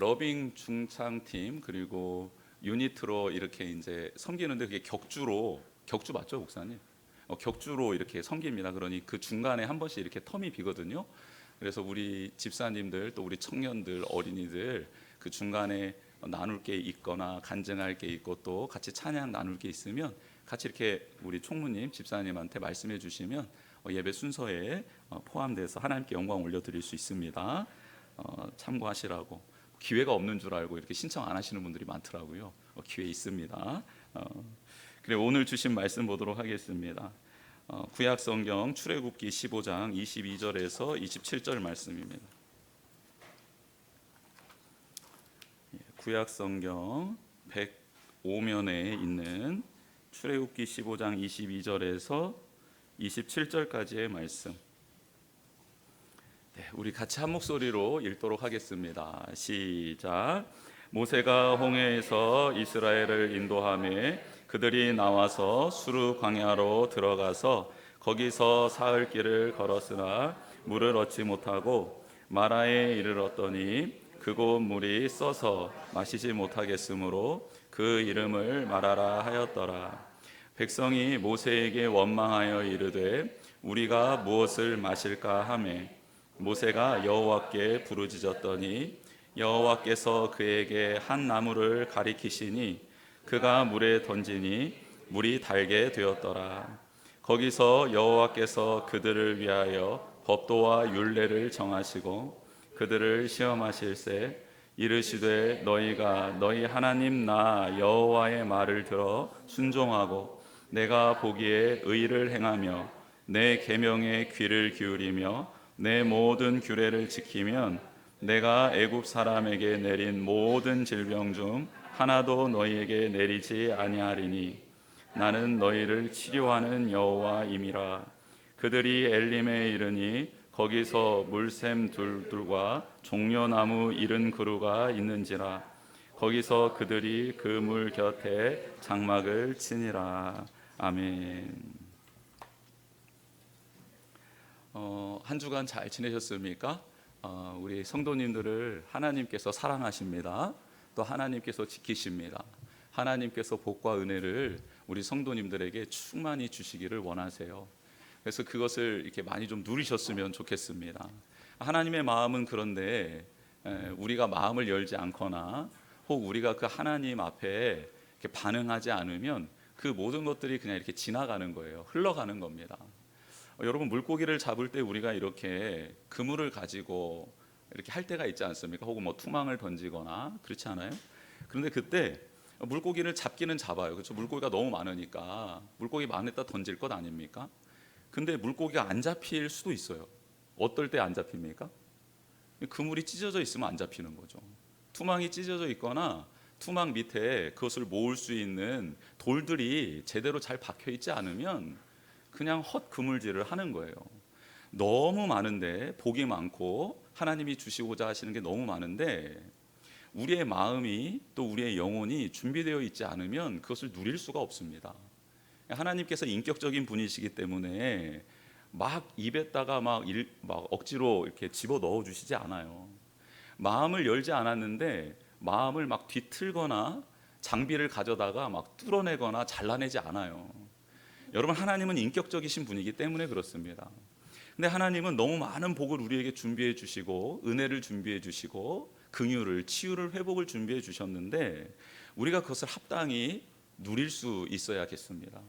러빙 중창팀 그리고 유니트로 이렇게 이제 섬기는데 그게 격주 맞죠, 목사님? 격주로 이렇게 섬깁니다. 그러니 그 중간에 한 번씩 이렇게 텀이 비거든요. 그래서 우리 집사님들 또 우리 청년들 어린이들 그 중간에 나눌 게 있거나 간증할 게 있고 또 같이 찬양 나눌 게 있으면 같이 이렇게 우리 총무님 집사님한테 말씀해 주시면 예배 순서에 포함돼서 하나님께 영광 올려드릴 수 있습니다. 참고하시라고. 기회가 없는 줄 알고 이렇게 신청 안 하시는 분들이 많더라고요. 기회 있습니다. 그래 오늘 주신 말씀 보도록 하겠습니다. 구약 성경 출애굽기 15장 22절에서 27절 말씀입니다. 구약 성경 105면에 있는 출애굽기 15장 22절에서 27절까지의 말씀. 네, 우리 같이 한 목소리로 읽도록 하겠습니다. 시작. 모세가 홍해에서 이스라엘을 인도하며 그들이 나와서 수르 광야로 들어가서 거기서 사흘 길을 걸었으나 물을 얻지 못하고 마라에 이르렀더니 그곳 물이 써서 마시지 못하겠으므로 그 이름을 마라라 하였더라. 백성이 모세에게 원망하여 이르되 우리가 무엇을 마실까 하매 모세가 여호와께 부르짖었더니 여호와께서 그에게 한 나무를 가리키시니 그가 물에 던지니 물이 달게 되었더라. 거기서 여호와께서 그들을 위하여 법도와 율례를 정하시고 그들을 시험하실세 이르시되 너희가 너희 하나님 나 여호와의 말을 들어 순종하고 내가 보기에 의를 행하며 내 계명에 귀를 기울이며 내 모든 규례를 지키면 내가 애굽 사람에게 내린 모든 질병 중 하나도 너희에게 내리지 아니하리니 나는 너희를 치료하는 여호와임이라. 그들이 엘림에 이르니 거기서 물샘 둘과 종려나무 이른 그루가 있는지라. 거기서 그들이 그 물 곁에 장막을 치니라. 아멘. 한 주간 잘 지내셨습니까? 우리 성도님들을 하나님께서 사랑하십니다. 또 하나님께서 지키십니다. 하나님께서 복과 은혜를 우리 성도님들에게 충만히 주시기를 원하세요. 그래서 그것을 이렇게 많이 좀 누리셨으면 좋겠습니다. 하나님의 마음은 그런데 우리가 마음을 열지 않거나 혹 우리가 그 하나님 앞에 이렇게 반응하지 않으면 그 모든 것들이 그냥 이렇게 지나가는 거예요. 흘러가는 겁니다. 여러분 물고기를 잡을 때 우리가 이렇게 그물을 가지고 이렇게 할 때가 있지 않습니까? 혹은 뭐 투망을 던지거나 그렇지 않아요? 그런데 그때 물고기를 잡기는 잡아요. 그렇죠? 물고기가 너무 많으니까 물고기 많았다 던질 것 아닙니까? 근데 물고기가 안 잡힐 수도 있어요. 어떨 때 안 잡힙니까? 그물이 찢어져 있으면 안 잡히는 거죠. 투망이 찢어져 있거나 투망 밑에 그것을 모을 수 있는 돌들이 제대로 잘 박혀 있지 않으면 그냥 헛 그물질을 하는 거예요. 너무 많은데 복이 많고 하나님이 주시고자 하시는 게 너무 많은데 우리의 마음이 또 우리의 영혼이 준비되어 있지 않으면 그것을 누릴 수가 없습니다. 하나님께서 인격적인 분이시기 때문에 막 입에다가 막 억지로 이렇게 집어 넣어 주시지 않아요. 마음을 열지 않았는데 마음을 막 뒤틀거나 장비를 가져다가 막 뚫어내거나 잘라내지 않아요. 여러분 하나님은 인격적이신 분이기 때문에 그렇습니다. 근데 하나님은 너무 많은 복을 우리에게 준비해 주시고 은혜를 준비해 주시고 긍휼을 치유를 회복을 준비해 주셨는데 우리가 그것을 합당히 누릴 수 있어야겠습니다.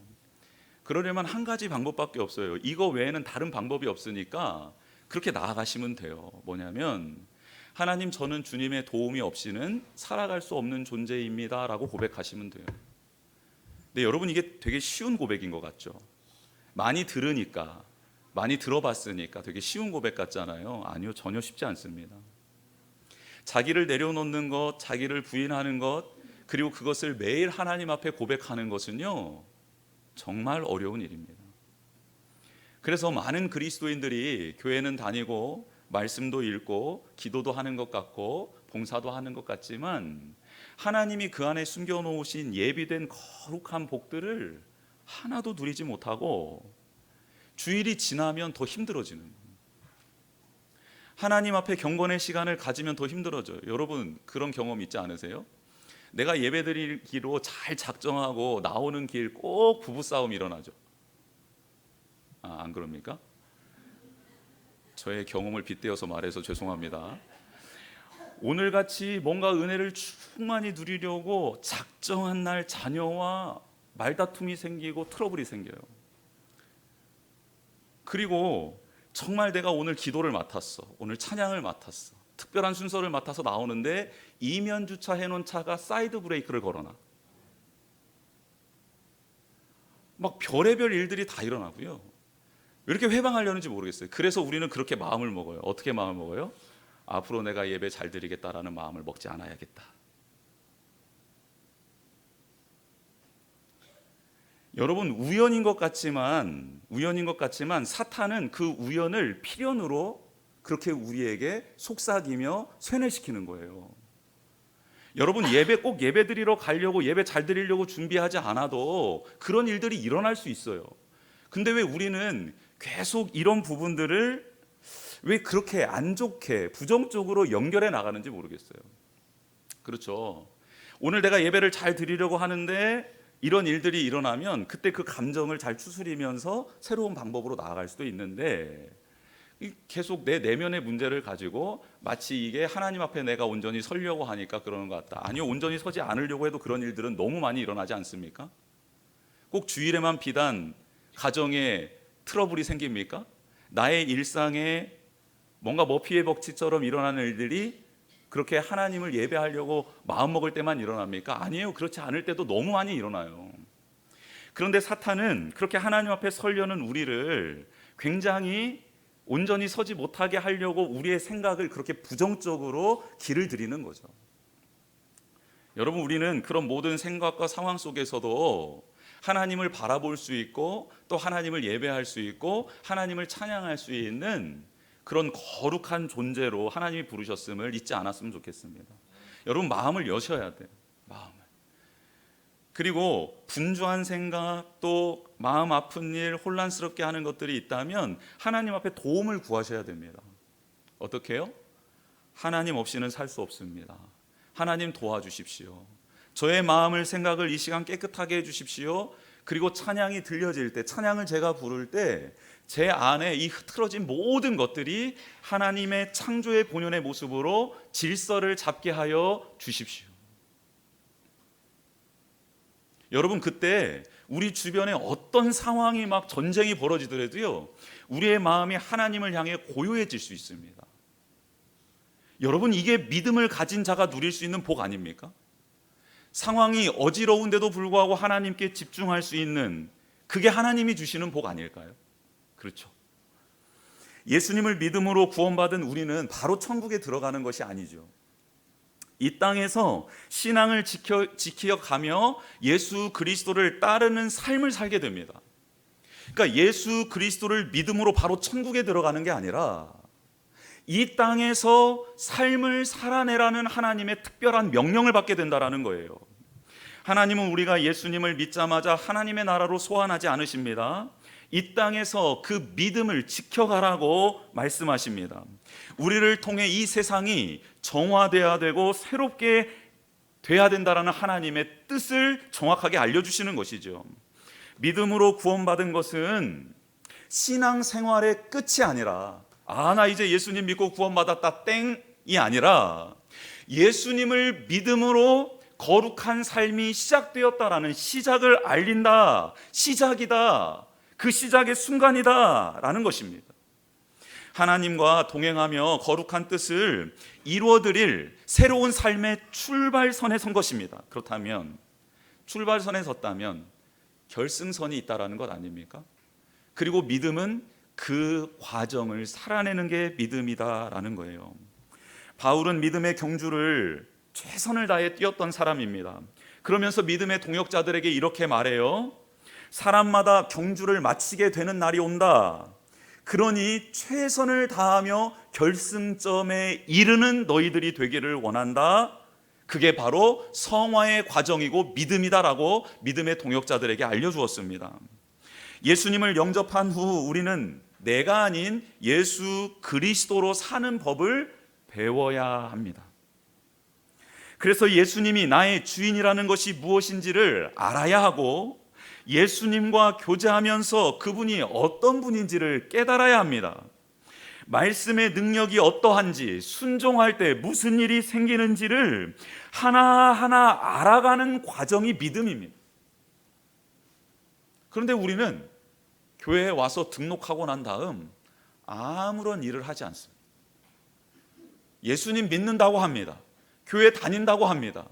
그러려면 한 가지 방법밖에 없어요. 이거 외에는 다른 방법이 없으니까 그렇게 나아가시면 돼요. 뭐냐면 하나님 저는 주님의 도움이 없이는 살아갈 수 없는 존재입니다 라고 고백하시면 돼요. 근데 여러분 이게 되게 쉬운 고백인 것 같죠? 많이 들으니까 많이 들어봤으니까 되게 쉬운 고백 같잖아요. 아니요, 전혀 쉽지 않습니다. 자기를 내려놓는 것, 자기를 부인하는 것, 그리고 그것을 매일 하나님 앞에 고백하는 것은요 정말 어려운 일입니다. 그래서 많은 그리스도인들이 교회는 다니고 말씀도 읽고 기도도 하는 것 같고 봉사도 하는 것 같지만 하나님이 그 안에 숨겨놓으신 예비된 거룩한 복들을 하나도 누리지 못하고 주일이 지나면 더 힘들어지는 거예요. 하나님 앞에 경건의 시간을 가지면 더 힘들어져요. 여러분 그런 경험 있지 않으세요? 내가 예배드리기로 잘 작정하고 나오는 길 꼭 부부싸움이 일어나죠. 안 그럽니까? 저의 경험을 빗대어서 말해서 죄송합니다. 오늘같이 뭔가 은혜를 충만히 누리려고 작정한 날 자녀와 말다툼이 생기고 트러블이 생겨요. 그리고 정말 내가 오늘 기도를 맡았어, 오늘 찬양을 맡았어, 특별한 순서를 맡아서 나오는데 이면 주차해놓은 차가 사이드 브레이크를 걸어놔. 막 별의별 일들이 다 일어나고요. 왜 이렇게 회방하려는지 모르겠어요. 그래서 우리는 그렇게 마음을 먹어요. 어떻게 마음을 먹어요? 앞으로 내가 예배 잘 드리겠다라는 마음을 먹지 않아야겠다. 여러분 우연인 것 같지만 사탄은 그 우연을 필연으로 그렇게 우리에게 속삭이며 쇠뇌시키는 거예요. 여러분 꼭 예배 드리러 가려고, 예배 잘 드리려고 준비하지 않아도 그런 일들이 일어날 수 있어요. 근데 왜 우리는 계속 이런 부분들을 왜 그렇게 안 좋게 부정적으로 연결해 나가는지 모르겠어요. 그렇죠. 오늘 내가 예배를 잘 드리려고 하는데 이런 일들이 일어나면 그때 그 감정을 잘 추스리면서 새로운 방법으로 나아갈 수도 있는데, 계속 내 내면의 문제를 가지고 마치 이게 하나님 앞에 내가 온전히 서려고 하니까 그러는 것 같다. 아니요, 온전히 서지 않으려고 해도 그런 일들은 너무 많이 일어나지 않습니까? 꼭 주일에만 비단 가정에 트러블이 생깁니까? 나의 일상에 뭔가 머피의 법칙처럼 일어나는 일들이 그렇게 하나님을 예배하려고 마음먹을 때만 일어납니까? 아니에요. 그렇지 않을 때도 너무 많이 일어나요. 그런데 사탄은 그렇게 하나님 앞에 서려는 우리를 굉장히 온전히 서지 못하게 하려고 우리의 생각을 그렇게 부정적으로 길을 들이는 거죠. 여러분 우리는 그런 모든 생각과 상황 속에서도 하나님을 바라볼 수 있고 또 하나님을 예배할 수 있고 하나님을 찬양할 수 있는 그런 거룩한 존재로 하나님이 부르셨음을 잊지 않았으면 좋겠습니다. 여러분 마음을 여셔야 돼요. 마음을. 그리고 분주한 생각, 또 마음 아픈 일, 혼란스럽게 하는 것들이 있다면 하나님 앞에 도움을 구하셔야 됩니다. 어떻게 해요? 하나님 없이는 살 수 없습니다. 하나님 도와주십시오. 저의 마음을, 생각을 이 시간 깨끗하게 해주십시오. 그리고 찬양이 들려질 때, 찬양을 제가 부를 때 제 안에 이 흐트러진 모든 것들이 하나님의 창조의 본연의 모습으로 질서를 잡게 하여 주십시오. 여러분 그때 우리 주변에 어떤 상황이 막 전쟁이 벌어지더라도요, 우리의 마음이 하나님을 향해 고요해질 수 있습니다. 여러분 이게 믿음을 가진 자가 누릴 수 있는 복 아닙니까? 상황이 어지러운데도 불구하고 하나님께 집중할 수 있는, 그게 하나님이 주시는 복 아닐까요? 그렇죠. 예수님을 믿음으로 구원받은 우리는 바로 천국에 들어가는 것이 아니죠. 이 땅에서 신앙을 지켜가며 예수 그리스도를 따르는 삶을 살게 됩니다. 그러니까 예수 그리스도를 믿음으로 바로 천국에 들어가는 게 아니라 이 땅에서 삶을 살아내라는 하나님의 특별한 명령을 받게 된다는 거예요. 하나님은 우리가 예수님을 믿자마자 하나님의 나라로 소환하지 않으십니다. 이 땅에서 그 믿음을 지켜가라고 말씀하십니다. 우리를 통해 이 세상이 정화되어야 되고 새롭게 돼야 된다는 하나님의 뜻을 정확하게 알려주시는 것이죠. 믿음으로 구원받은 것은 신앙생활의 끝이 아니라 나 이제 예수님 믿고 구원받았다 땡이 아니라 예수님을 믿음으로 거룩한 삶이 시작되었다라는 시작을 알린다, 시작이다, 그 시작의 순간이다 라는 것입니다. 하나님과 동행하며 거룩한 뜻을 이루어드릴 새로운 삶의 출발선에 선 것입니다. 그렇다면 출발선에 섰다면 결승선이 있다라는 것 아닙니까? 그리고 믿음은 그 과정을 살아내는 게 믿음이다라는 거예요. 바울은 믿음의 경주를 최선을 다해 뛰었던 사람입니다. 그러면서 믿음의 동역자들에게 이렇게 말해요. 사람마다 경주를 마치게 되는 날이 온다. 그러니 최선을 다하며 결승점에 이르는 너희들이 되기를 원한다. 그게 바로 성화의 과정이고 믿음이다라고 믿음의 동역자들에게 알려주었습니다. 예수님을 영접한 후 우리는 내가 아닌 예수 그리스도로 사는 법을 배워야 합니다. 그래서 예수님이 나의 주인이라는 것이 무엇인지를 알아야 하고 예수님과 교제하면서 그분이 어떤 분인지를 깨달아야 합니다. 말씀의 능력이 어떠한지, 순종할 때 무슨 일이 생기는지를 하나하나 알아가는 과정이 믿음입니다. 그런데 우리는 교회에 와서 등록하고 난 다음 아무런 일을 하지 않습니다. 예수님 믿는다고 합니다. 교회 다닌다고 합니다.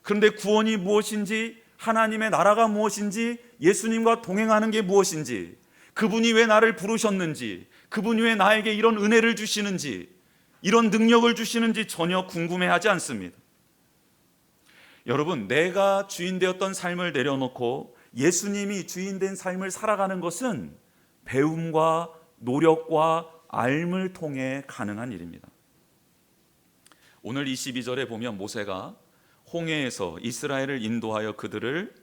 그런데 구원이 무엇인지, 하나님의 나라가 무엇인지, 예수님과 동행하는 게 무엇인지, 그분이 왜 나를 부르셨는지, 그분이 왜 나에게 이런 은혜를 주시는지, 이런 능력을 주시는지 전혀 궁금해하지 않습니다. 여러분, 내가 주인 되었던 삶을 내려놓고 예수님이 주인 된 삶을 살아가는 것은 배움과 노력과 알을 통해 가능한 일입니다. 오늘 22절에 보면 모세가 홍해에서 이스라엘을 인도하여 그들을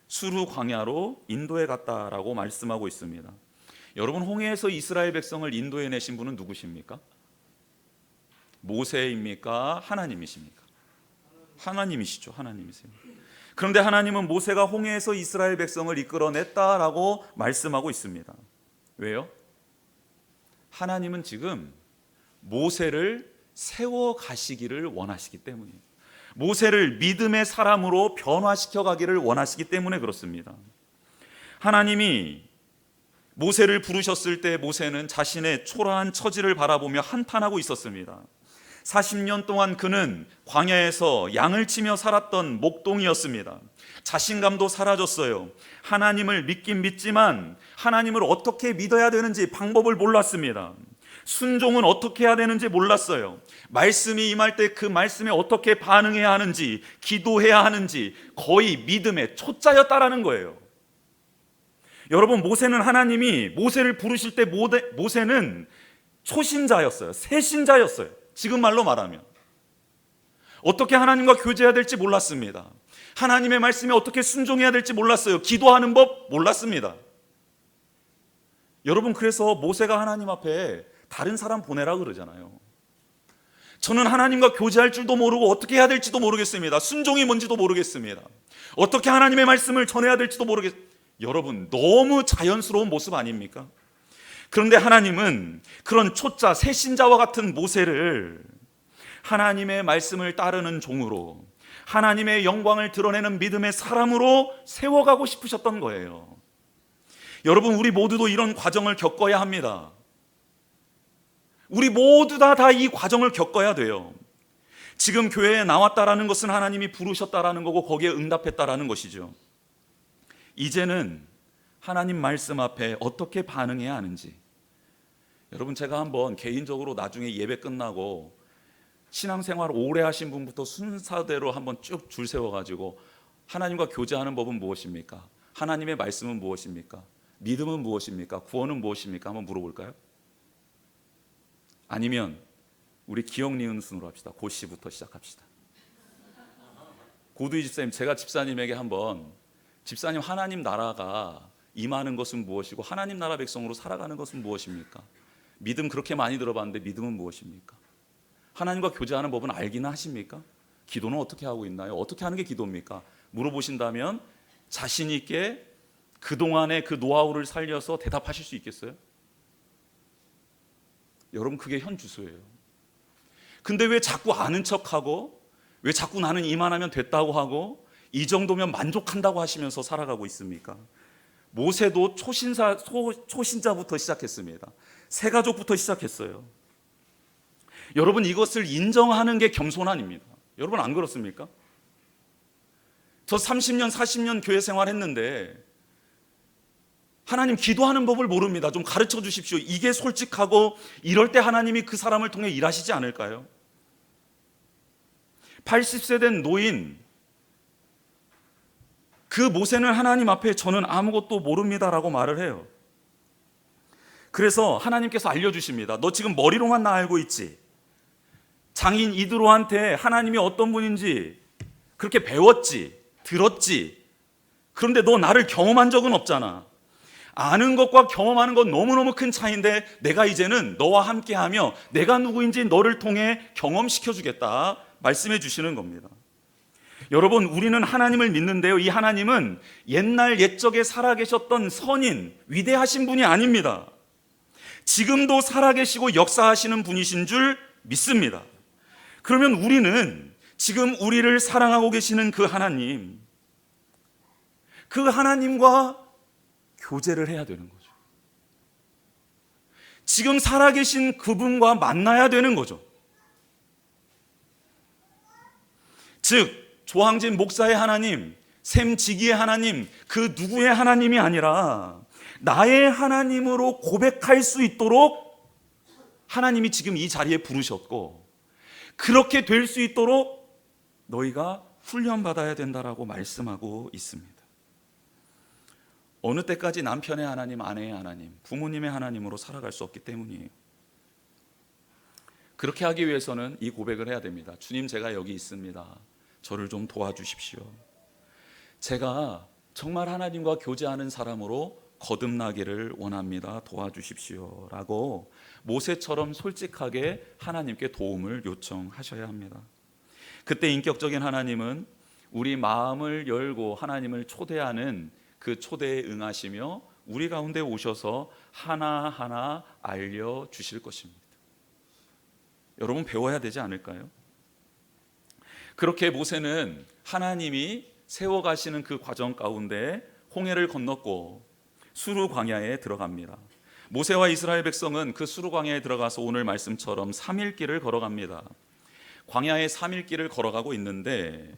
수르 광야로 인도해 갔다라고 말씀하고 있습니다. 여러분, 홍해에서 이스라엘 백성을 인도해 내신 분은 누구십니까? 모세입니까? 하나님이십니까? 하나님이시죠. 하나님이세요. 그런데 하나님은 모세가 홍해에서 이스라엘 백성을 이끌어냈다라고 말씀하고 있습니다. 왜요? 하나님은 지금 모세를 세워 가시기를 원하시기 때문이에요. 모세를 믿음의 사람으로 변화시켜 가기를 원하시기 때문에 그렇습니다. 하나님이 모세를 부르셨을 때 모세는 자신의 초라한 처지를 바라보며 한탄하고 있었습니다. 40년 동안 그는 광야에서 양을 치며 살았던 목동이었습니다. 자신감도 사라졌어요. 하나님을 믿긴 믿지만 하나님을 어떻게 믿어야 되는지 방법을 몰랐습니다. 순종은 어떻게 해야 되는지 몰랐어요. 말씀이 임할 때 그 말씀에 어떻게 반응해야 하는지, 기도해야 하는지 거의 믿음의 초짜였다라는 거예요. 여러분, 모세는 하나님이 모세를 부르실 때 모세는 초신자였어요. 새신자였어요. 지금 말로 말하면 어떻게 하나님과 교제해야 될지 몰랐습니다. 하나님의 말씀에 어떻게 순종해야 될지 몰랐어요. 기도하는 법 몰랐습니다. 여러분, 그래서 모세가 하나님 앞에 다른 사람 보내라 그러잖아요. 저는 하나님과 교제할 줄도 모르고 어떻게 해야 될지도 모르겠습니다. 순종이 뭔지도 모르겠습니다. 어떻게 하나님의 말씀을 전해야 될지도 모르겠습니다. 여러분, 너무 자연스러운 모습 아닙니까? 그런데 하나님은 그런 초짜 새신자와 같은 모세를 하나님의 말씀을 따르는 종으로, 하나님의 영광을 드러내는 믿음의 사람으로 세워가고 싶으셨던 거예요. 여러분, 우리 모두도 이런 과정을 겪어야 합니다. 우리 모두 다 이 과정을 겪어야 돼요. 지금 교회에 나왔다라는 것은 하나님이 부르셨다라는 거고 거기에 응답했다라는 것이죠. 이제는 하나님 말씀 앞에 어떻게 반응해야 하는지, 여러분, 제가 한번 개인적으로 나중에 예배 끝나고 신앙생활 오래 하신 분부터 순서대로 한번 쭉 줄 세워가지고 하나님과 교제하는 법은 무엇입니까? 하나님의 말씀은 무엇입니까? 믿음은 무엇입니까? 구원은 무엇입니까? 한번 물어볼까요? 아니면 우리 기억 니은 순으로 합시다. 고씨부터 시작합시다. 고두희 집사님, 제가 집사님에게 한번, 집사님, 하나님 나라가 임하는 것은 무엇이고 하나님 나라 백성으로 살아가는 것은 무엇입니까? 믿음 그렇게 많이 들어봤는데 믿음은 무엇입니까? 하나님과 교제하는 법은 알기는 하십니까? 기도는 어떻게 하고 있나요? 어떻게 하는 게 기도입니까? 물어보신다면 자신 있게 그동안의 그 노하우를 살려서 대답하실 수 있겠어요? 여러분, 그게 현주소예요. 근데 왜 자꾸 아는 척하고, 왜 자꾸 나는 이만하면 됐다고 하고 이 정도면 만족한다고 하시면서 살아가고 있습니까? 모세도 초신자부터 시작했습니다. 새 가족부터 시작했어요. 여러분, 이것을 인정하는 게 겸손함입니다. 여러분, 안 그렇습니까? 저 30년 40년 교회 생활했는데 하나님 기도하는 법을 모릅니다. 좀 가르쳐 주십시오. 이게 솔직하고 이럴 때 하나님이 그 사람을 통해 일하시지 않을까요? 80세 된 노인, 그 모세는 하나님 앞에 저는 아무것도 모릅니다라고 말을 해요. 그래서 하나님께서 알려주십니다. 너 지금 머리로만 나 알고 있지? 장인 이드로한테 하나님이 어떤 분인지 그렇게 배웠지, 들었지. 그런데 너 나를 경험한 적은 없잖아. 아는 것과 경험하는 것 너무너무 큰 차이인데 내가 이제는 너와 함께하며 내가 누구인지 너를 통해 경험시켜 주겠다 말씀해 주시는 겁니다. 여러분, 우리는 하나님을 믿는데요, 이 하나님은 옛날 옛적에 살아계셨던 선인, 위대하신 분이 아닙니다. 지금도 살아계시고 역사하시는 분이신 줄 믿습니다. 그러면 우리는 지금 우리를 사랑하고 계시는 그 하나님과 교제를 해야 되는 거죠. 지금 살아계신 그분과 만나야 되는 거죠. 즉, 조항진 목사의 하나님, 샘지기의 하나님, 그 누구의 하나님이 아니라 나의 하나님으로 고백할 수 있도록 하나님이 지금 이 자리에 부르셨고, 그렇게 될 수 있도록 너희가 훈련받아야 된다라고 말씀하고 있습니다. 어느 때까지 남편의 하나님, 아내의 하나님, 부모님의 하나님으로 살아갈 수 없기 때문이에요. 그렇게 하기 위해서는 이 고백을 해야 됩니다. 주님, 제가 여기 있습니다. 저를 좀 도와주십시오. 제가 정말 하나님과 교제하는 사람으로 거듭나기를 원합니다. 도와주십시오. 라고 모세처럼 솔직하게 하나님께 도움을 요청하셔야 합니다. 그때 인격적인 하나님은 우리 마음을 열고 하나님을 초대하는 그 초대에 응하시며 우리 가운데 오셔서 하나하나 알려주실 것입니다. 여러분, 배워야 되지 않을까요? 그렇게 모세는 하나님이 세워가시는 그 과정 가운데 홍해를 건넜고 수르 광야에 들어갑니다. 모세와 이스라엘 백성은 그 수르 광야에 들어가서 오늘 말씀처럼 3일 길을 걸어갑니다. 광야의 3일 길을 걸어가고 있는데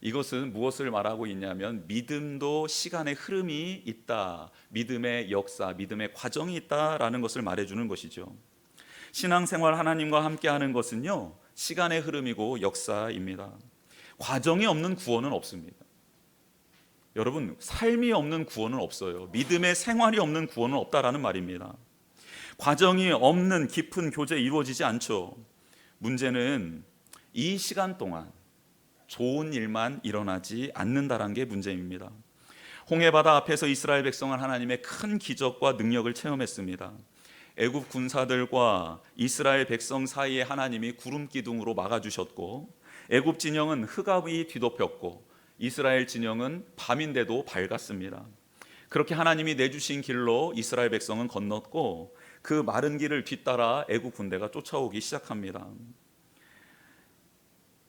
이것은 무엇을 말하고 있냐면 믿음도 시간의 흐름이 있다, 믿음의 역사, 믿음의 과정이 있다라는 것을 말해주는 것이죠. 신앙생활 하나님과 함께하는 것은요, 시간의 흐름이고 역사입니다. 과정이 없는 구원은 없습니다. 여러분, 삶이 없는 구원은 없어요. 믿음의 생활이 없는 구원은 없다라는 말입니다. 과정이 없는 깊은 교제 이루어지지 않죠. 문제는 이 시간 동안 좋은 일만 일어나지 않는다는 게 문제입니다. 홍해바다 앞에서 이스라엘 백성은 하나님의 큰 기적과 능력을 체험했습니다. 애굽 군사들과 이스라엘 백성 사이에 하나님이 구름 기둥으로 막아주셨고, 애굽 진영은 흑암이 뒤덮였고 이스라엘 진영은 밤인데도 밝았습니다. 그렇게 하나님이 내주신 길로 이스라엘 백성은 건넜고 그 마른 길을 뒤따라 애굽 군대가 쫓아오기 시작합니다.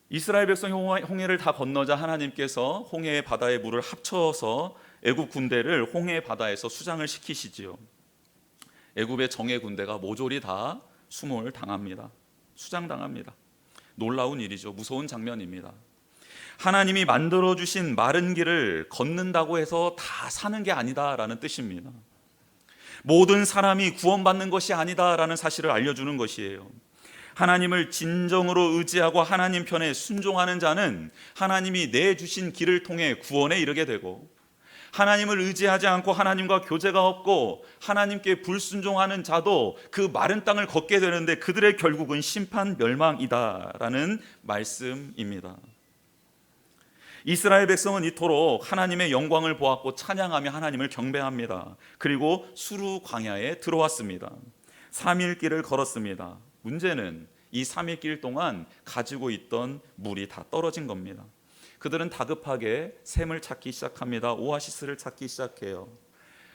이스라엘 백성이 홍해를 다 건너자 하나님께서 홍해의 바다의 물을 합쳐서 애굽 군대를 홍해 바다에서 수장을 시키시지요. 애굽의 정예 군대가 모조리 다 수몰 당합니다. 수장당합니다. 놀라운 일이죠. 무서운 장면입니다. 하나님이 만들어주신 마른 길을 걷는다고 해서 다 사는 게 아니다라는 뜻입니다. 모든 사람이 구원받는 것이 아니다라는 사실을 알려주는 것이에요. 하나님을 진정으로 의지하고 하나님 편에 순종하는 자는 하나님이 내주신 길을 통해 구원에 이르게 되고, 하나님을 의지하지 않고 하나님과 교제가 없고 하나님께 불순종하는 자도 그 마른 땅을 걷게 되는데 그들의 결국은 심판 멸망이다라는 말씀입니다. 이스라엘 백성은 이토록 하나님의 영광을 보았고 찬양하며 하나님을 경배합니다. 그리고 수르 광야에 들어왔습니다. 3일 길을 걸었습니다. 문제는 이 3일 길 동안 가지고 있던 물이 다 떨어진 겁니다. 그들은 다급하게 샘을 찾기 시작합니다. 오아시스를 찾기 시작해요.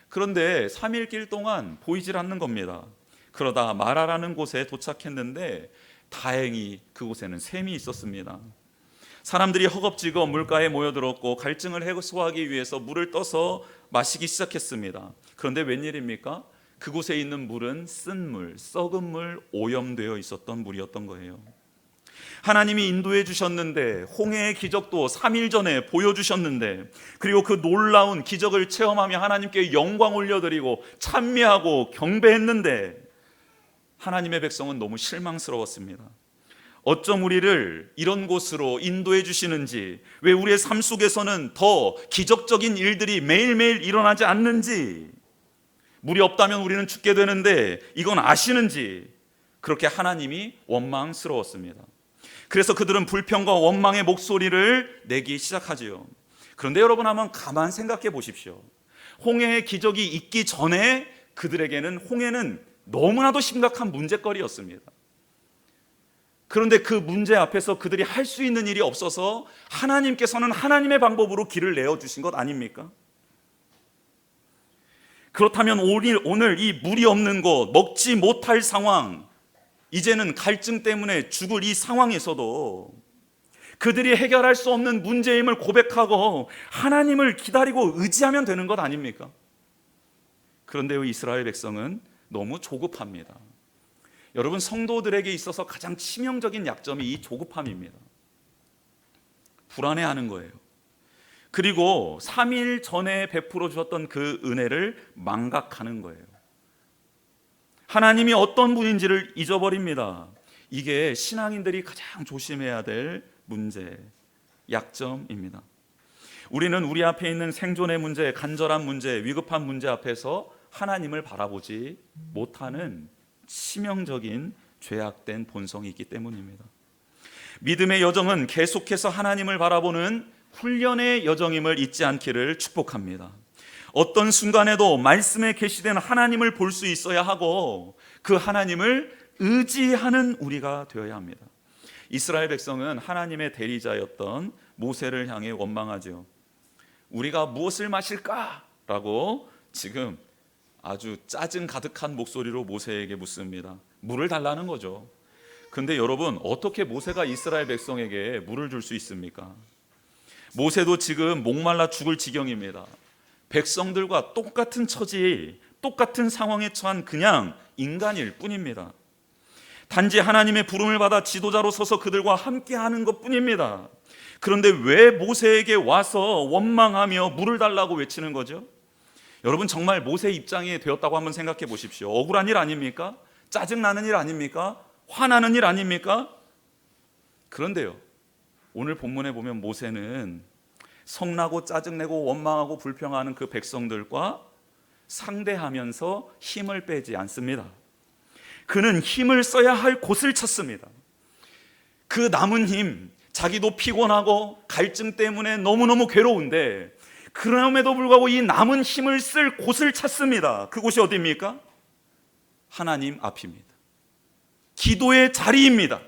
그런데 3일 길 동안 보이질 않는 겁니다. 그러다 마라라는 곳에 도착했는데 다행히 그곳에는 샘이 있었습니다. 사람들이 허겁지겁 물가에 모여들었고 갈증을 해소하기 위해서 물을 떠서 마시기 시작했습니다. 그런데 웬일입니까? 그곳에 있는 물은 쓴 물, 썩은 물, 오염되어 있었던 물이었던 거예요. 하나님이 인도해 주셨는데, 홍해의 기적도 3일 전에 보여주셨는데, 그리고 그 놀라운 기적을 체험하며 하나님께 영광 올려드리고 찬미하고 경배했는데 하나님의 백성은 너무 실망스러웠습니다. 어쩜 우리를 이런 곳으로 인도해 주시는지, 왜 우리의 삶 속에서는 더 기적적인 일들이 매일매일 일어나지 않는지, 물이 없다면 우리는 죽게 되는데 이건 아시는지, 그렇게 하나님이 원망스러웠습니다. 그래서 그들은 불평과 원망의 목소리를 내기 시작하지요. 그런데 여러분, 한번 가만 생각해 보십시오. 홍해의 기적이 있기 전에 그들에게는 홍해는 너무나도 심각한 문제거리였습니다. 그런데 그 문제 앞에서 그들이 할 수 있는 일이 없어서 하나님께서는 하나님의 방법으로 길을 내어주신 것 아닙니까? 그렇다면 오늘 이 물이 없는 곳, 먹지 못할 상황, 이제는 갈증 때문에 죽을 이 상황에서도 그들이 해결할 수 없는 문제임을 고백하고 하나님을 기다리고 의지하면 되는 것 아닙니까? 그런데 이스라엘 백성은 너무 조급합니다. 여러분, 성도들에게 있어서 가장 치명적인 약점이 이 조급함입니다. 불안해하는 거예요. 그리고 3일 전에 베풀어 주셨던 그 은혜를 망각하는 거예요. 하나님이 어떤 분인지를 잊어버립니다. 이게 신앙인들이 가장 조심해야 될 문제, 약점입니다. 우리는 우리 앞에 있는 생존의 문제, 간절한 문제, 위급한 문제 앞에서 하나님을 바라보지 못하는 치명적인 죄악된 본성이 있기 때문입니다. 믿음의 여정은 계속해서 하나님을 바라보는 훈련의 여정임을 잊지 않기를 축복합니다. 어떤 순간에도 말씀에 계시된 하나님을 볼 수 있어야 하고 그 하나님을 의지하는 우리가 되어야 합니다. 이스라엘 백성은 하나님의 대리자였던 모세를 향해 원망하죠. 우리가 무엇을 마실까? 라고 지금 아주 짜증 가득한 목소리로 모세에게 묻습니다. 물을 달라는 거죠. 근데 여러분, 어떻게 모세가 이스라엘 백성에게 물을 줄 수 있습니까? 모세도 지금 목말라 죽을 지경입니다. 백성들과 똑같은 처지, 똑같은 상황에 처한 그냥 인간일 뿐입니다. 단지 하나님의 부름을 받아 지도자로 서서 그들과 함께하는 것뿐입니다. 그런데 왜 모세에게 와서 원망하며 물을 달라고 외치는 거죠? 여러분, 정말 모세 입장이 되었다고 한번 생각해 보십시오. 억울한 일 아닙니까? 짜증나는 일 아닙니까? 화나는 일 아닙니까? 그런데요, 오늘 본문에 보면 모세는 성나고 짜증내고 원망하고 불평하는 그 백성들과 상대하면서 힘을 빼지 않습니다. 그는 힘을 써야 할 곳을 찾습니다. 그 남은 힘, 자기도 피곤하고 갈증 때문에 너무너무 괴로운데 그럼에도 불구하고 이 남은 힘을 쓸 곳을 찾습니다. 그곳이 어디입니까? 하나님 앞입니다. 기도의 자리입니다.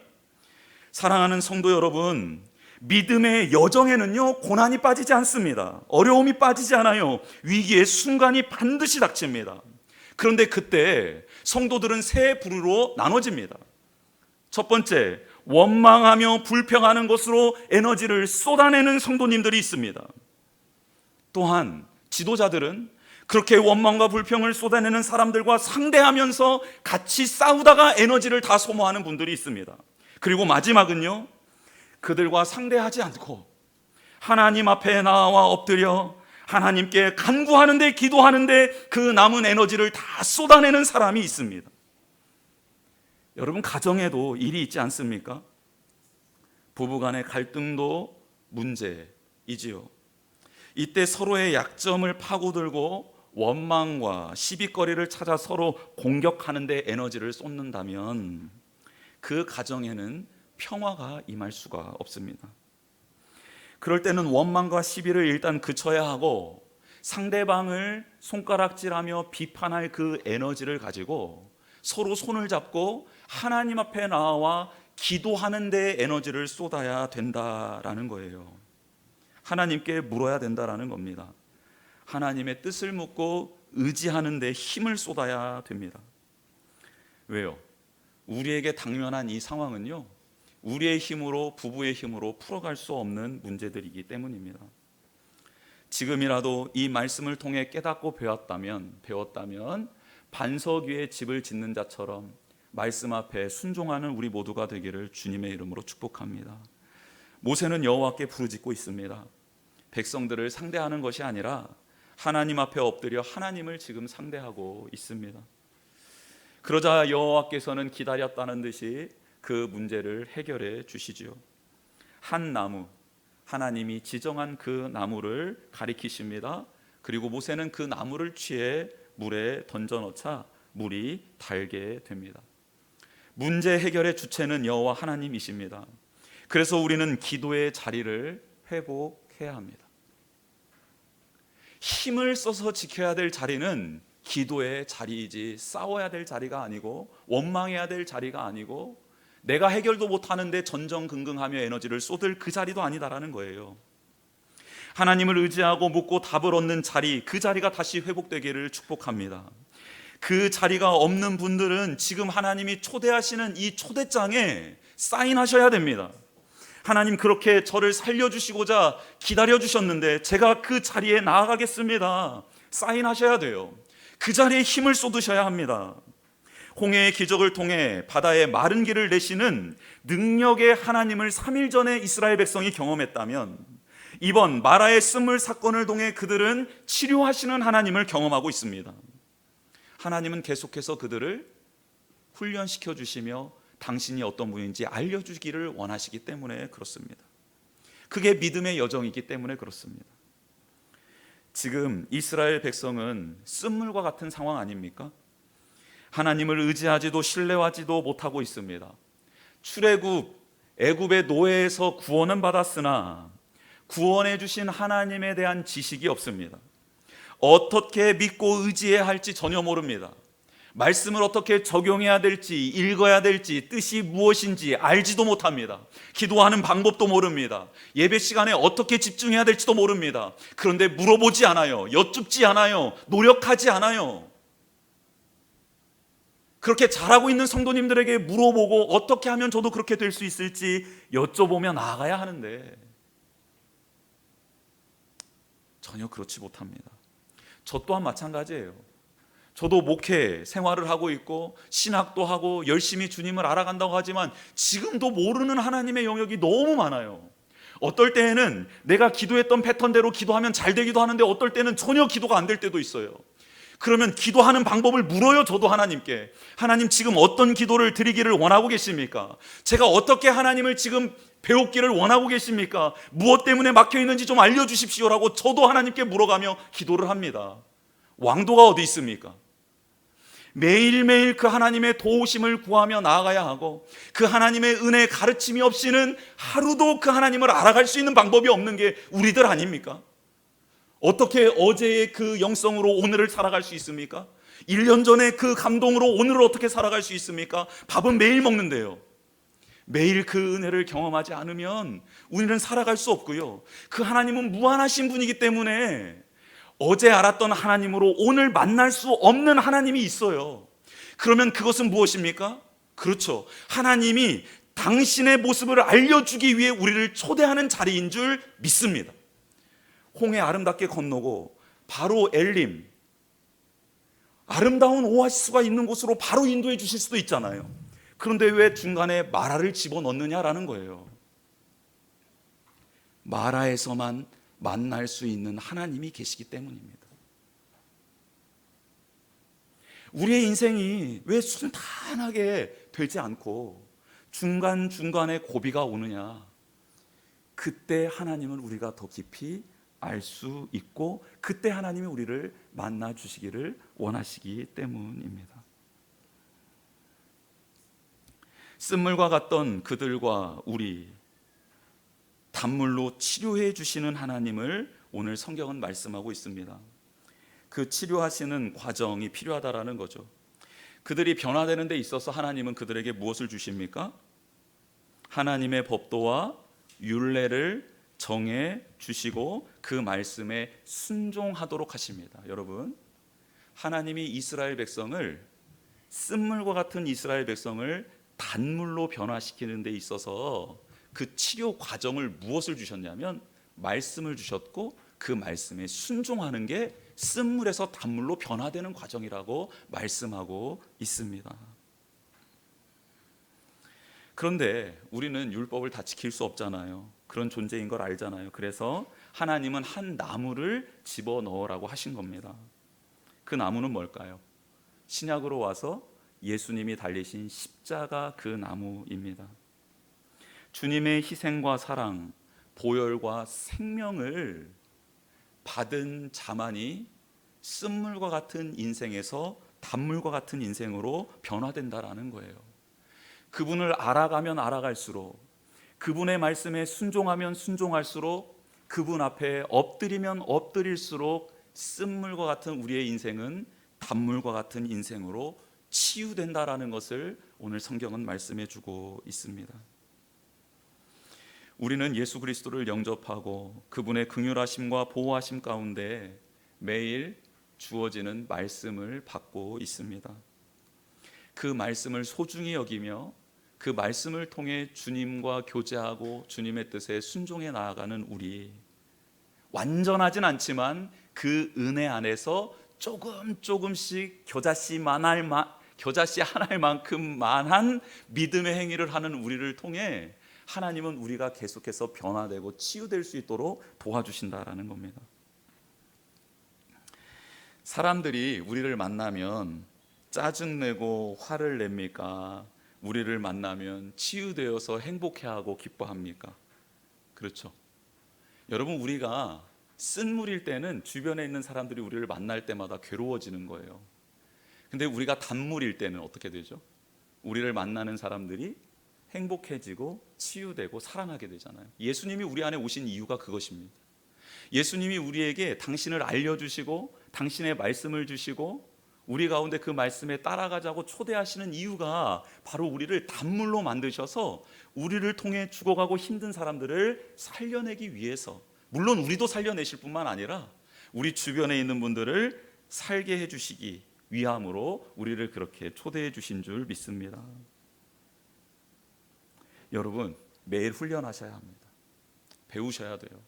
사랑하는 성도 여러분, 믿음의 여정에는요, 고난이 빠지지 않습니다. 어려움이 빠지지 않아요. 위기의 순간이 반드시 닥칩니다. 그런데 그때 성도들은 세 부류로 나눠집니다. 첫 번째, 원망하며 불평하는 것으로 에너지를 쏟아내는 성도님들이 있습니다. 또한 지도자들은 그렇게 원망과 불평을 쏟아내는 사람들과 상대하면서 같이 싸우다가 에너지를 다 소모하는 분들이 있습니다. 그리고 마지막은요, 그들과 상대하지 않고 하나님 앞에 나와 엎드려 하나님께 간구하는데, 기도하는데 그 남은 에너지를 다 쏟아내는 사람이 있습니다. 여러분, 가정에도 일이 있지 않습니까? 부부간의 갈등도 문제이지요. 이때 서로의 약점을 파고들고 원망과 시비거리를 찾아 서로 공격하는 데 에너지를 쏟는다면 그 가정에는 평화가 임할 수가 없습니다. 그럴 때는 원망과 시비를 일단 그쳐야 하고 상대방을 손가락질하며 비판할 그 에너지를 가지고 서로 손을 잡고 하나님 앞에 나와 기도하는 데 에너지를 쏟아야 된다라는 거예요. 하나님께 물어야 된다라는 겁니다. 하나님의 뜻을 묻고 의지하는 데 힘을 쏟아야 됩니다. 왜요? 우리에게 당면한 이 상황은요, 우리의 힘으로, 부부의 힘으로 풀어갈 수 없는 문제들이기 때문입니다. 지금이라도 이 말씀을 통해 깨닫고 배웠다면 반석 위에 집을 짓는 자처럼 말씀 앞에 순종하는 우리 모두가 되기를 주님의 이름으로 축복합니다. 모세는 여호와께 부르짖고 있습니다. 백성들을 상대하는 것이 아니라 하나님 앞에 엎드려 하나님을 지금 상대하고 있습니다. 그러자 여호와께서는 기다렸다는 듯이 그 문제를 해결해 주시지요. 한 나무, 하나님이 지정한 그 나무를 가리키십니다. 그리고 모세는 그 나무를 취해 물에 던져넣자 물이 달게 됩니다. 문제 해결의 주체는 여호와 하나님이십니다. 그래서 우리는 기도의 자리를 회복해야 합니다. 힘을 써서 지켜야 될 자리는 기도의 자리이지 싸워야 될 자리가 아니고 원망해야 될 자리가 아니고 내가 해결도 못하는데 전전긍긍하며 에너지를 쏟을 그 자리도 아니다라는 거예요. 하나님을 의지하고 묻고 답을 얻는 자리, 그 자리가 다시 회복되기를 축복합니다. 그 자리가 없는 분들은 지금 하나님이 초대하시는 이 초대장에 사인하셔야 됩니다. 하나님, 그렇게 저를 살려주시고자 기다려주셨는데 제가 그 자리에 나아가겠습니다. 사인하셔야 돼요. 그 자리에 힘을 쏟으셔야 합니다. 홍해의 기적을 통해 바다에 마른 길을 내시는 능력의 하나님을 3일 전에 이스라엘 백성이 경험했다면 이번 마라의 쓴물 사건을 통해 그들은 치료하시는 하나님을 경험하고 있습니다. 하나님은 계속해서 그들을 훈련시켜 주시며 당신이 어떤 분인지 알려주기를 원하시기 때문에 그렇습니다. 그게 믿음의 여정이기 때문에 그렇습니다. 지금 이스라엘 백성은 쓴물과 같은 상황 아닙니까? 하나님을 의지하지도 신뢰하지도 못하고 있습니다. 출애굽, 애굽의 노예에서 구원은 받았으나 구원해 주신 하나님에 대한 지식이 없습니다. 어떻게 믿고 의지해야 할지 전혀 모릅니다. 말씀을 어떻게 적용해야 될지, 읽어야 될지, 뜻이 무엇인지 알지도 못합니다. 기도하는 방법도 모릅니다. 예배 시간에 어떻게 집중해야 될지도 모릅니다. 그런데 물어보지 않아요. 여쭙지 않아요. 노력하지 않아요. 그렇게 잘하고 있는 성도님들에게 물어보고 어떻게 하면 저도 그렇게 될 수 있을지 여쭤보며 나아가야 하는데 전혀 그렇지 못합니다. 저 또한 마찬가지예요. 저도 목회 생활을 하고 있고 신학도 하고 열심히 주님을 알아간다고 하지만 지금도 모르는 하나님의 영역이 너무 많아요. 어떨 때에는 내가 기도했던 패턴대로 기도하면 잘 되기도 하는데 어떨 때는 전혀 기도가 안 될 때도 있어요. 그러면 기도하는 방법을 물어요. 저도 하나님께, 하나님 지금 어떤 기도를 드리기를 원하고 계십니까? 제가 어떻게 하나님을 지금 배웠기를 원하고 계십니까? 무엇 때문에 막혀있는지 좀 알려주십시오라고 저도 하나님께 물어가며 기도를 합니다. 왕도가 어디 있습니까? 매일매일 그 하나님의 도우심을 구하며 나아가야 하고 그 하나님의 은혜 가르침이 없이는 하루도 그 하나님을 알아갈 수 있는 방법이 없는 게 우리들 아닙니까? 어떻게 어제의 그 영성으로 오늘을 살아갈 수 있습니까? 1년 전에 그 감동으로 오늘을 어떻게 살아갈 수 있습니까? 밥은 매일 먹는데요. 매일 그 은혜를 경험하지 않으면 우리는 살아갈 수 없고요. 그 하나님은 무한하신 분이기 때문에 어제 알았던 하나님으로 오늘 만날 수 없는 하나님이 있어요. 그러면 그것은 무엇입니까? 그렇죠. 하나님이 당신의 모습을 알려주기 위해 우리를 초대하는 자리인 줄 믿습니다. 홍해 아름답게 건너고 바로 엘림, 아름다운 오아시스가 있는 곳으로 바로 인도해 주실 수도 있잖아요. 그런데 왜 중간에 마라를 집어넣느냐라는 거예요. 마라에서만 만날 수 있는 하나님이 계시기 때문입니다. 우리의 인생이 왜 순탄하게 되지 않고 중간중간에 고비가 오느냐? 그때 하나님을 우리가 더 깊이 알 수 있고 그때 하나님이 우리를 만나 주시기를 원하시기 때문입니다. 쓴물과 같던 그들과 우리, 단물로 치료해 주시는 하나님을 오늘 성경은 말씀하고 있습니다. 그 치료하시는 과정이 필요하다라는 거죠. 그들이 변화되는 데 있어서 하나님은 그들에게 무엇을 주십니까? 하나님의 법도와 율례를 정해 주시고 그 말씀에 순종하도록 하십니다. 여러분, 하나님이 이스라엘 백성을, 쓴물과 같은 이스라엘 백성을 단물로 변화시키는 데 있어서 그 치료 과정을 무엇을 주셨냐면 말씀을 주셨고 그 말씀에 순종하는 게 쓴물에서 단물로 변화되는 과정이라고 말씀하고 있습니다. 그런데 우리는 율법을 다 지킬 수 없잖아요. 그런 존재인 걸 알잖아요. 그래서 하나님은 한 나무를 집어넣으라고 하신 겁니다. 그 나무는 뭘까요? 신약으로 와서 예수님이 달리신 십자가 그 나무입니다. 주님의 희생과 사랑, 보혈과 생명을 받은 자만이 쓴물과 같은 인생에서 단물과 같은 인생으로 변화된다라는 거예요. 그분을 알아가면 알아갈수록, 그분의 말씀에 순종하면 순종할수록, 그분 앞에 엎드리면 엎드릴수록 쓴물과 같은 우리의 인생은 단물과 같은 인생으로 치유된다라는 것을 오늘 성경은 말씀해 주고 있습니다. 우리는 예수 그리스도를 영접하고 그분의 긍휼하심과 보호하심 가운데 매일 주어지는 말씀을 받고 있습니다. 그 말씀을 소중히 여기며 그 말씀을 통해 주님과 교제하고 주님의 뜻에 순종해 나아가는 우리, 완전하진 않지만 그 은혜 안에서 조금씩 겨자씨 한 알만큼만한 믿음의 행위를 하는 우리를 통해 하나님은 우리가 계속해서 변화되고 치유될 수 있도록 도와주신다라는 겁니다. 사람들이 우리를 만나면 짜증내고 화를 냅니까? 우리를 만나면 치유되어서 행복해하고 기뻐합니까? 그렇죠. 여러분, 우리가 쓴물일 때는 주변에 있는 사람들이 우리를 만날 때마다 괴로워지는 거예요. 근데 우리가 단물일 때는 어떻게 되죠? 우리를 만나는 사람들이 행복해지고 치유되고 사랑하게 되잖아요. 예수님이 우리 안에 오신 이유가 그것입니다. 예수님이 우리에게 당신을 알려주시고 당신의 말씀을 주시고 우리 가운데 그 말씀에 따라가자고 초대하시는 이유가 바로 우리를 단물로 만드셔서 우리를 통해 죽어가고 힘든 사람들을 살려내기 위해서, 물론 우리도 살려내실 뿐만 아니라 우리 주변에 있는 분들을 살게 해주시기 위함으로 우리를 그렇게 초대해 주신 줄 믿습니다. 여러분, 매일 훈련하셔야 합니다. 배우셔야 돼요.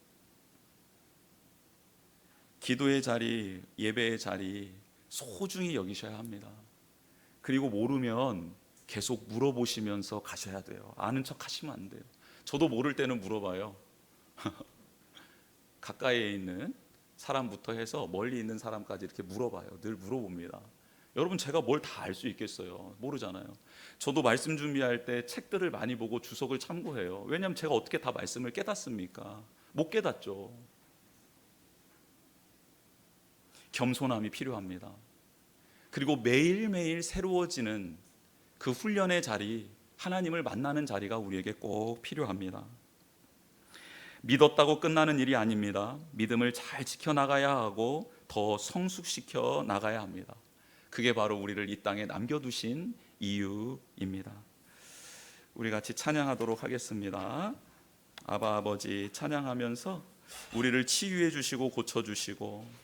기도의 자리, 예배의 자리 소중히 여기셔야 합니다. 그리고 모르면 계속 물어보시면서 가셔야 돼요. 아는 척 하시면 안 돼요. 저도 모를 때는 물어봐요. 가까이에 있는 사람부터 해서 멀리 있는 사람까지 이렇게 물어봐요. 늘 물어봅니다. 여러분, 제가 뭘 다 알 수 있겠어요? 모르잖아요. 저도 말씀 준비할 때 책들을 많이 보고 주석을 참고해요. 왜냐하면 제가 어떻게 다 말씀을 깨닫습니까? 못 깨닫죠. 겸손함이 필요합니다. 그리고 매일매일 새로워지는 그 훈련의 자리, 하나님을 만나는 자리가 우리에게 꼭 필요합니다. 믿었다고 끝나는 일이 아닙니다. 믿음을 잘 지켜나가야 하고 더 성숙시켜 나가야 합니다. 그게 바로 우리를 이 땅에 남겨두신 이유입니다. 우리 같이 찬양하도록 하겠습니다. 아바 아버지 찬양하면서 우리를 치유해 주시고 고쳐 주시고